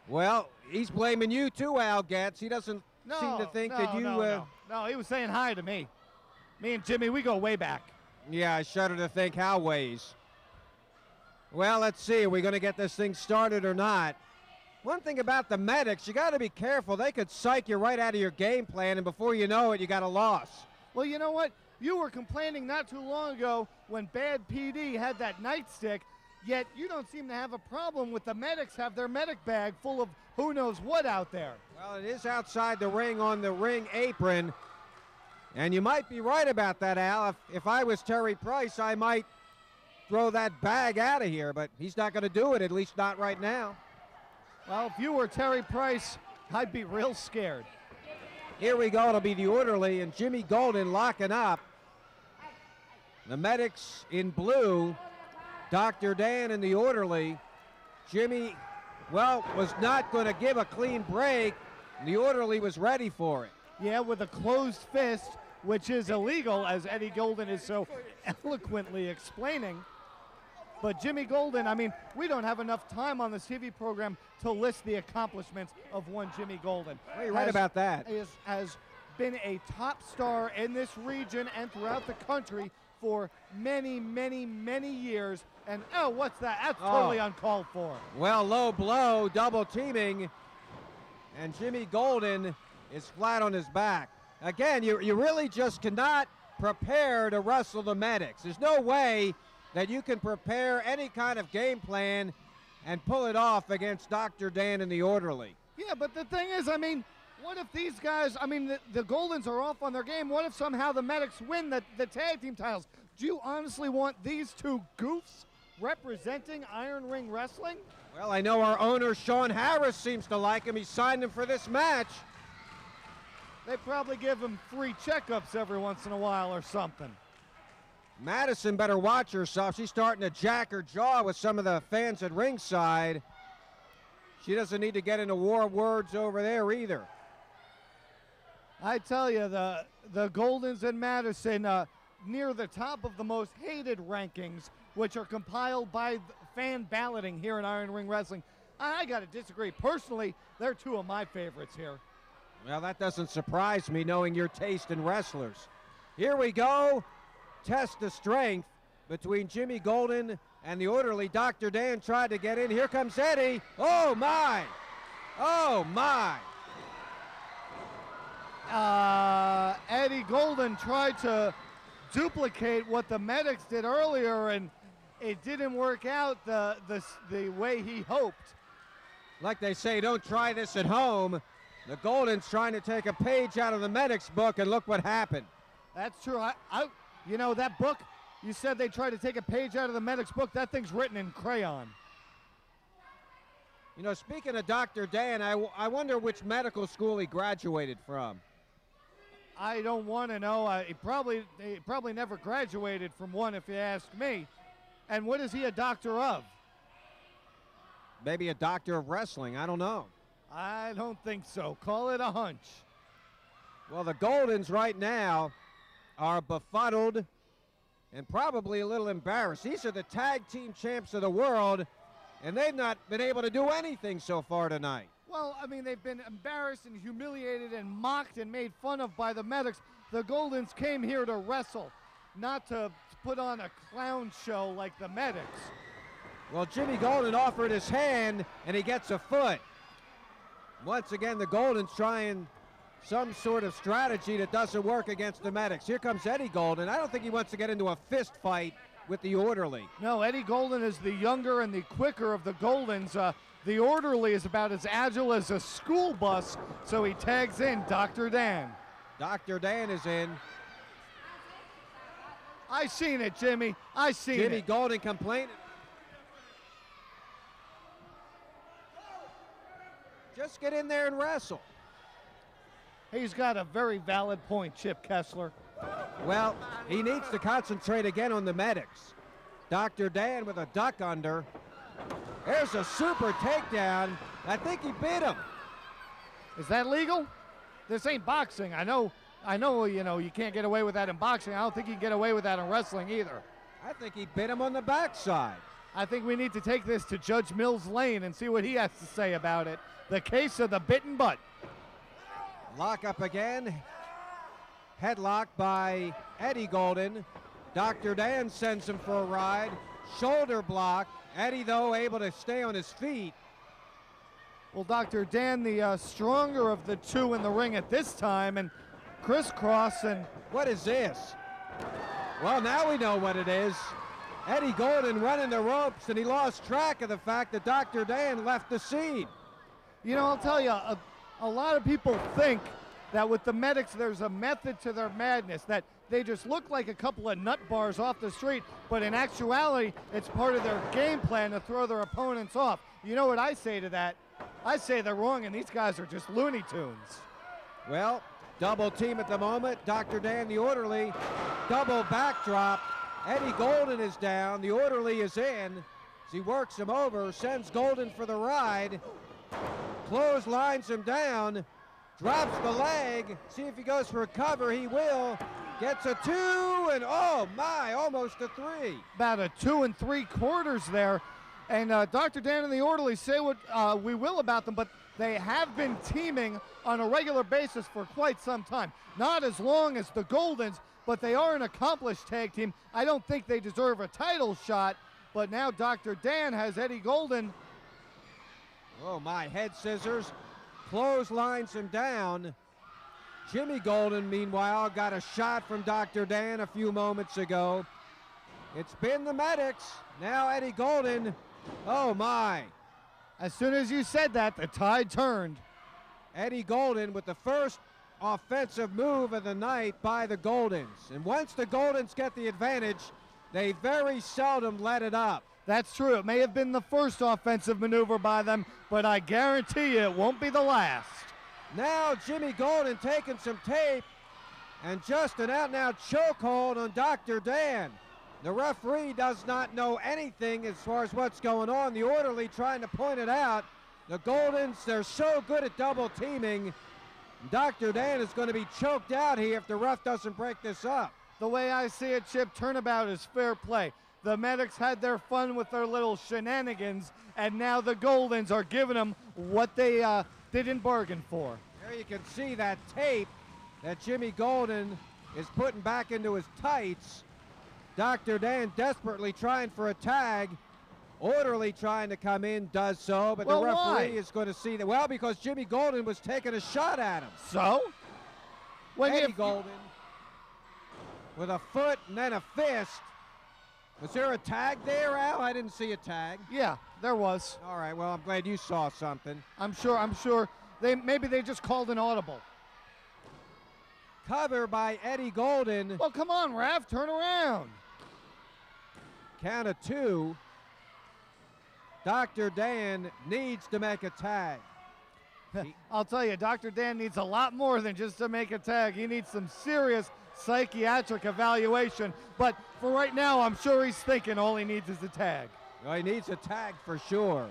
Well, he's blaming you too, Al Getz. He doesn't seem to think that you... No, he was saying hi to me. Me and Jimmy, we go way back. Yeah, I shudder to think how ways. Well, let's see. Are we going to get this thing started or not? One thing about the Medics, you got to be careful. They could psych you right out of your game plan, and before you know it, you got a loss. Well, you know what? You were complaining not too long ago when Bad PD had that nightstick, yet you don't seem to have a problem with the Medics have their medic bag full of who knows what out there. Well, it is outside the ring on the ring apron, and you might be right about that, Al. If I was Terry Price, I might throw that bag out of here, but he's not going to do it, at least not right now. Well, if you were Terry Price, I'd be real scared. Here we go. It'll be the orderly and Jimmy Golden locking up. The Medics in blue, Dr. Dan and the orderly. Jimmy, well, was not going to give a clean break. The orderly was ready for it. Yeah, with a closed fist, which is illegal, as Eddie Golden is so eloquently explaining. But Jimmy Golden, I mean, we don't have enough time on this TV program to list the accomplishments of one Jimmy Golden. Well, you're right about that. Has been a top star in this region and throughout the country for many, many, many years. And, oh, what's that? That's totally uncalled for. Well, low blow, double teaming, and Jimmy Golden is flat on his back. Again, you really just cannot prepare to wrestle the Medics. There's no way that you can prepare any kind of game plan and pull it off against Dr. Dan and the orderly. Yeah, but the thing is, I mean, what if these guys, I mean, the Goldens are off on their game. What if somehow the Medics win the tag team titles? Do you honestly want these two goofs representing Iron Ring Wrestling? Well, I know our owner, Sean Harris, seems to like him. He signed him for this match. They probably give him free checkups every once in a while or something. Madison better watch herself. She's starting to jack her jaw with some of the fans at ringside. She doesn't need to get into war words over there either. I tell you, the Goldens and Madison near the top of the most hated rankings, which are compiled by fan balloting here in Iron Ring Wrestling. I got to disagree. Personally, they're two of my favorites here. Well, that doesn't surprise me, knowing your taste in wrestlers. Here we go. Test of strength between Jimmy Golden and the orderly. Dr. Dan tried to get in. Here comes Eddie. Oh, my. Oh, my. Eddie Golden tried to duplicate what the Medics did earlier, and it didn't work out the way he hoped. Like they say, don't try this at home. The Golden's trying to take a page out of the Medics book, and look what happened. That's true. You know, that book, you said they tried to take a page out of the Medics book. That thing's written in crayon. You know, speaking of Dr. Dan, I wonder which medical school he graduated from. I don't want to know. He probably never graduated from one, if you ask me. And what is he a doctor of? Maybe a doctor of wrestling. I don't know. I don't think so. Call it a hunch. Well, the Goldens right now are befuddled and probably a little embarrassed. These are the tag team champs of the world, and they've not been able to do anything so far tonight. Well, I mean, they've been embarrassed and humiliated and mocked and made fun of by the Medics. The Goldens came here to wrestle, not to put on a clown show like the Medics. Well, Jimmy Golden offered his hand, and he gets a foot. Once again, the Goldens trying some sort of strategy that doesn't work against the Medics. Here comes Eddie Golden. I don't think he wants to get into a fist fight with the orderly. No, Eddie Golden is the younger and the quicker of the Goldens. The orderly is about as agile as a school bus, so he tags in Dr. Dan. Dr. Dan is in. I seen it, Jimmy. I seen it. Jimmy Golden complaining. Just get in there and wrestle. He's got a very valid point, Chip Kessler. Well, he needs to concentrate again on the Medics. Dr. Dan with a duck under. There's a super takedown. I think he bit him. Is that legal? This ain't boxing. I know, you know, you can't get away with that in boxing. I don't think you can get away with that in wrestling either. I think he bit him on the backside. I think we need to take this to Judge Mills Lane and see what he has to say about it. The case of the bitten butt. Lock up again. Headlock by Eddie Golden. Dr. Dan sends him for a ride. Shoulder block. Eddie, though, able to stay on his feet. Well, Dr. Dan, the stronger of the two in the ring at this time, and crisscross. And what is this? Well, now we know what it is. Eddie Golden running the ropes, and he lost track of the fact that Dr. Dan left the scene. You know, I'll tell you, a lot of people think that with the Medics there's a method to their madness, that they just look like a couple of nut bars off the street, but in actuality, it's part of their game plan to throw their opponents off. You know what I say to that? I say they're wrong, and these guys are just Looney Tunes. Well, double team at the moment. Dr. Dan, the orderly, double backdrop. Eddie Golden is down. The orderly is in. As he works him over, sends Golden for the ride. Clotheslines him down. Drops the leg. See if he goes for a cover. He will. Gets a 2, and oh my, almost a 3. About a 2 3/4 there. And Dr. Dan and the orderly, say what we will about them, but they have been teaming on a regular basis for quite some time. Not as long as the Goldens, but they are an accomplished tag team. I don't think they deserve a title shot, but now Dr. Dan has Eddie Golden. Oh my, head scissors. Clotheslines him down. Jimmy Golden, meanwhile, got a shot from Dr. Dan a few moments ago. It's been the Medics. Now Eddie Golden. Oh my. As soon as you said that, the tide turned. Eddie Golden with the first offensive move of the night by the Goldens. And once the Goldens get the advantage, they very seldom let it up. That's true. It may have been the first offensive maneuver by them, but I guarantee you it won't be the last. Now Jimmy Golden taking some tape, and just an out-and-out chokehold on Dr. Dan. The referee does not know anything as far as what's going on. The orderly trying to point it out. The Goldens, they're so good at double teaming. Dr. Dan is going to be choked out here if the ref doesn't break this up. The way I see it, Chip, turnabout is fair play. The Medics had their fun with their little shenanigans, and now the Goldens are giving them what they didn't bargain for. There you can see that tape that Jimmy Golden is putting back into his tights. Dr. Dan desperately trying for a tag. Orderly trying to come in, does so, but Well, the referee why? is going to see that. Well, because Jimmy Golden was taking a shot at him. So? When Eddie you- Golden with a foot and then a fist. Was there a tag there, Al? I didn't see a tag. Yeah, there was. All right, well, I'm glad you saw something. I'm sure. Maybe they just called an audible. Cover by Eddie Golden. Well, come on, ref, turn around. Count of 2. Dr. Dan needs to make a tag. I'll tell you, Dr. Dan needs a lot more than just to make a tag. He needs some serious psychiatric evaluation. But for right now, I'm sure he's thinking all he needs is a tag. Well, he needs a tag for sure.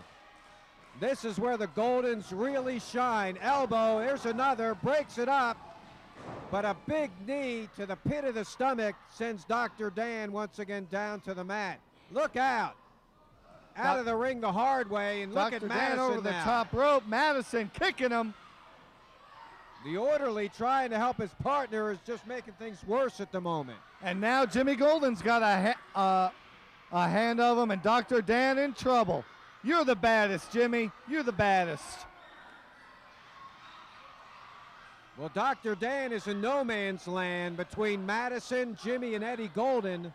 This is where the Goldens really shine. Elbow, here's another, breaks it up. But a big knee to the pit of the stomach sends Dr. Dan once again down to the mat. Look out. Out of the ring the hard way, and look Dr. at Dan Madison over the now. top rope. Madison kicking him. The orderly trying to help his partner is just making things worse at the moment. And now Jimmy Golden's got a hand of him, and Dr. Dan in trouble. You're the baddest, Jimmy. You're the baddest. Well, Dr. Dan is in no man's land between Madison, Jimmy, and Eddie Golden.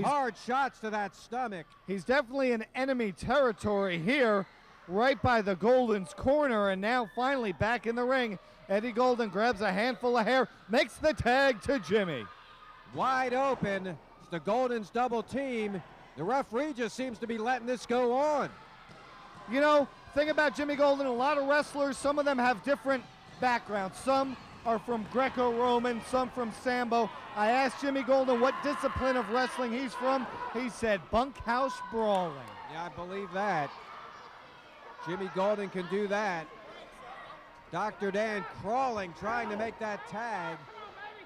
Hard shots to that stomach. He's definitely in enemy territory here, right by the Golden's corner, and now finally back in the ring. Eddie Golden grabs a handful of hair, makes the tag to Jimmy. Wide open. It's the Goldens double team. The referee just seems to be letting this go on. You know, thing about Jimmy Golden, a lot of wrestlers, some of them have different backgrounds. Some are from Greco-Roman, some from Sambo. I asked Jimmy Golden what discipline of wrestling he's from. He said bunkhouse brawling. Yeah, I believe that. Jimmy Golden can do that. Dr. Dan crawling, trying to make that tag.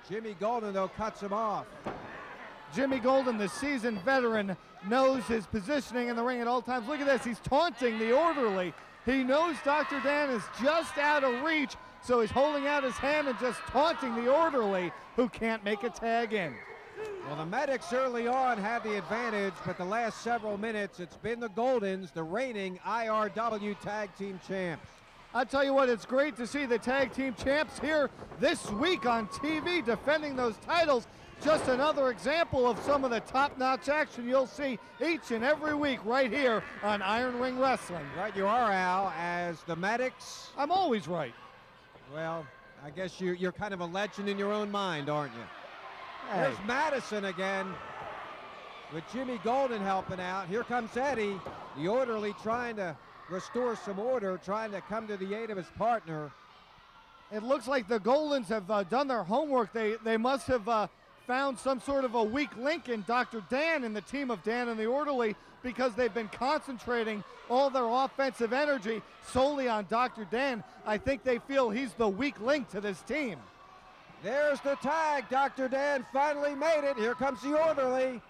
Jimmy Golden, though, cuts him off. Jimmy Golden, the seasoned veteran, knows his positioning in the ring at all times. Look at this, he's taunting the orderly. He knows Dr. Dan is just out of reach, so he's holding out his hand and just taunting the orderly who can't make a tag in. Well, the Medics early on had the advantage, but the last several minutes, it's been the Goldens, the reigning IRW Tag Team Champs. I'll tell you what, it's great to see the tag team champs here this week on TV defending those titles. Just another example of some of the top-notch action you'll see each and every week right here on Iron Ring Wrestling. Right you are, Al, as the Medics. I'm always right. Well, I guess you're kind of a legend in your own mind, aren't you? Hey. There's Madison again with Jimmy Golden helping out. Here comes Eddie, the orderly trying to restore some order, trying to come to the aid of his partner. It looks like the Goldens have done their homework. They must have found some sort of a weak link in Dr. Dan and the team of Dan and the Orderly, because they've been concentrating all their offensive energy solely on Dr. Dan. I think they feel he's the weak link to this team. There's the tag. Dr. Dan finally made it. Here comes the orderly.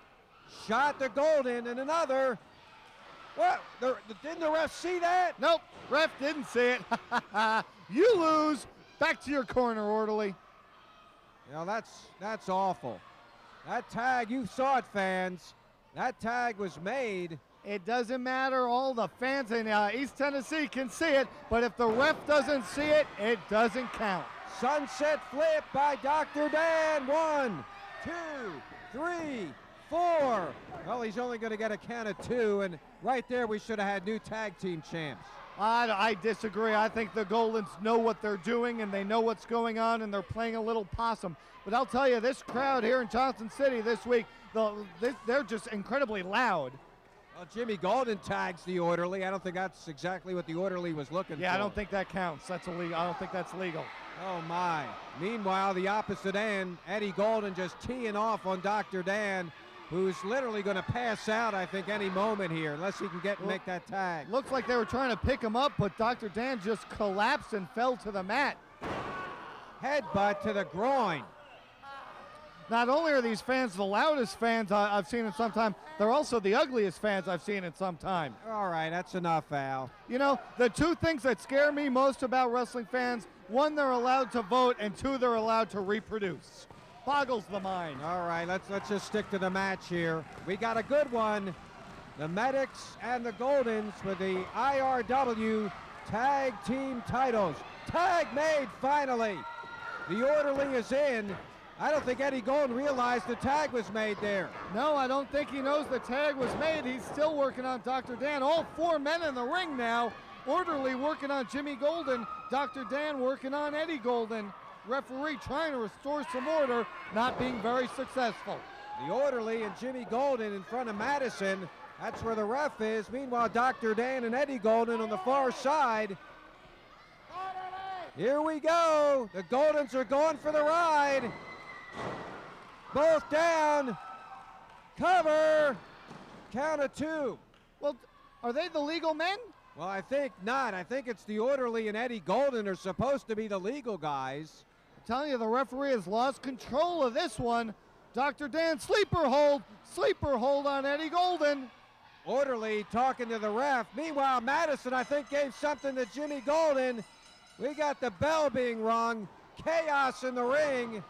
Shot to Golden and another. What? Didn't the ref see that? Nope, ref didn't see it. You lose. Back to your corner, Orderly. You know, that's awful. That tag, you saw it, fans. That tag was made. It doesn't matter. All the fans in East Tennessee can see it, but if the ref doesn't see it, it doesn't count. Sunset flip by Dr. Dan. 1, 2, 3, 4. Well, he's only going to get a count of 2, and right there we should have had new tag team champs. I disagree. I think the Goldens know what they're doing, and they know what's going on, and they're playing a little possum. But I'll tell you, this crowd here in Johnson City this week, they're just incredibly loud. Well, Jimmy Golden tags the orderly. I don't think that's exactly what the orderly was looking for. Yeah, I don't think that counts. That's illegal. I don't think that's legal. Oh, my. Meanwhile, the opposite end, Eddie Golden just teeing off on Dr. Dan, who's literally going to pass out, I think, any moment here, unless he can get and make that tag. Looks like they were trying to pick him up, but Dr. Dan just collapsed and fell to the mat. Headbutt to the groin. Not only are these fans the loudest fans I've seen in some time, they're also the ugliest fans I've seen in some time. All right, that's enough, Al. You know, the two things that scare me most about wrestling fans, one, they're allowed to vote, and two, they're allowed to reproduce. Boggles the mind. All right, let's just stick to the match here. We got a good one. The Medics and the Goldens for the IRW Tag Team titles. Tag made finally. The Orderly is in. I don't think Eddie Golden realized the tag was made there. No, I don't think he knows the tag was made. He's still working on Dr. Dan. All four men in the ring now. Orderly working on Jimmy Golden. Dr. Dan working on Eddie Golden. Referee trying to restore some order, not being very successful. The Orderly and Jimmy Golden in front of Madison. That's where the ref is. Meanwhile, Dr. Dan and Eddie Golden on the far side. Here we go. The Goldens are going for the ride. Both down. Cover. Count of two. Well, are they the legal men? Well, I think not. I think it's the Orderly and Eddie Golden are supposed to be the legal guys. I'm telling you, the referee has lost control of this one. Dr. Dan, sleeper hold on Eddie Golden. Orderly talking to the ref. Meanwhile, Madison, I think, gave something to Jimmy Golden. We got the bell being rung. Chaos in the ring.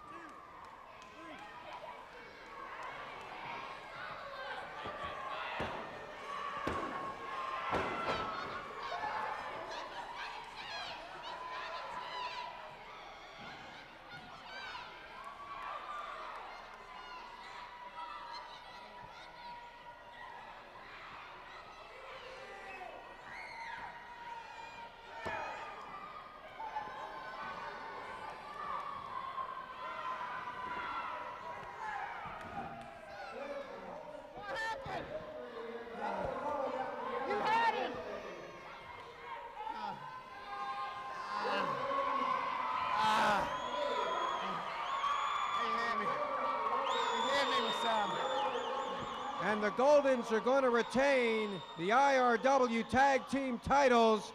And the Goldens are going to retain the IRW Tag Team titles.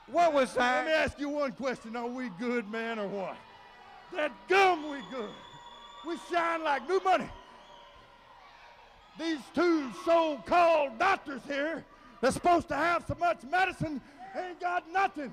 What was that? Let me ask you one question. Are we good, man, or what? That gum we good. We shine like new money. These two so-called doctors here that's supposed to have so much medicine ain't got nothing.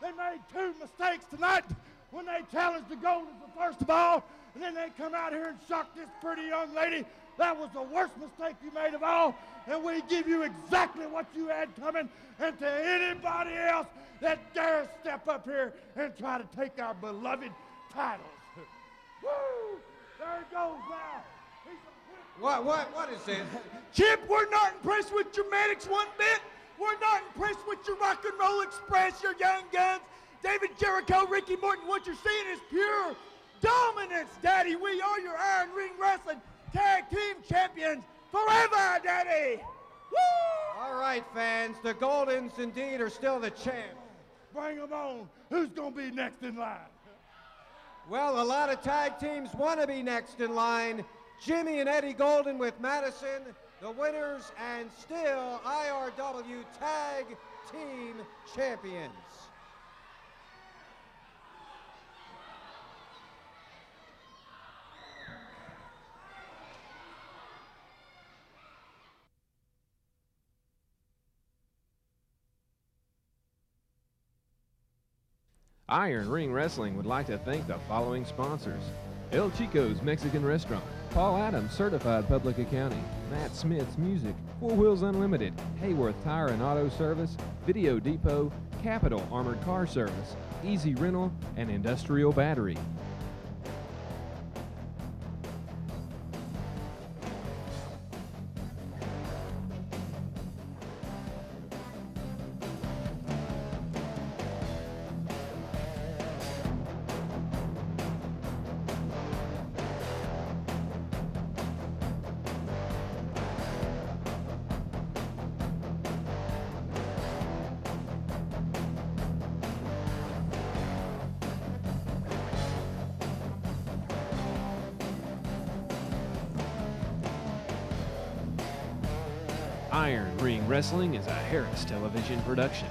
They made two mistakes tonight when they challenged the Goldens, first of all, and then they come out here and shock this pretty young lady. That was the worst mistake you made of all, and we give you exactly what you had coming. And to anybody else that dares step up here and try to take our beloved titles. Woo! There it goes now. What is this? Chip, we're not impressed with your Medics one bit. We're not impressed with your Rock and Roll Express, your Young Guns, David Jericho, Ricky Morton. What you're seeing is pure dominance, Daddy. We are your Iron Ring Wrestling Tag Team Champions forever, Daddy. Woo! All right, fans, the Goldens indeed are still the champs. Bring them on. Who's going to be next in line? Well, a lot of tag teams want to be next in line. Jimmy and Eddie Golden with Madison, the winners and still IRW Tag Team Champions. Iron Ring Wrestling would like to thank the following sponsors: El Chico's Mexican Restaurant, Paul Adams Certified Public Accounting, Matt Smith's Music, Four Wheels Unlimited, Hayworth Tire and Auto Service, Video Depot, Capital Armored Car Service, Easy Rental, and Industrial Battery. Iron Ring Wrestling is a Harris Television production.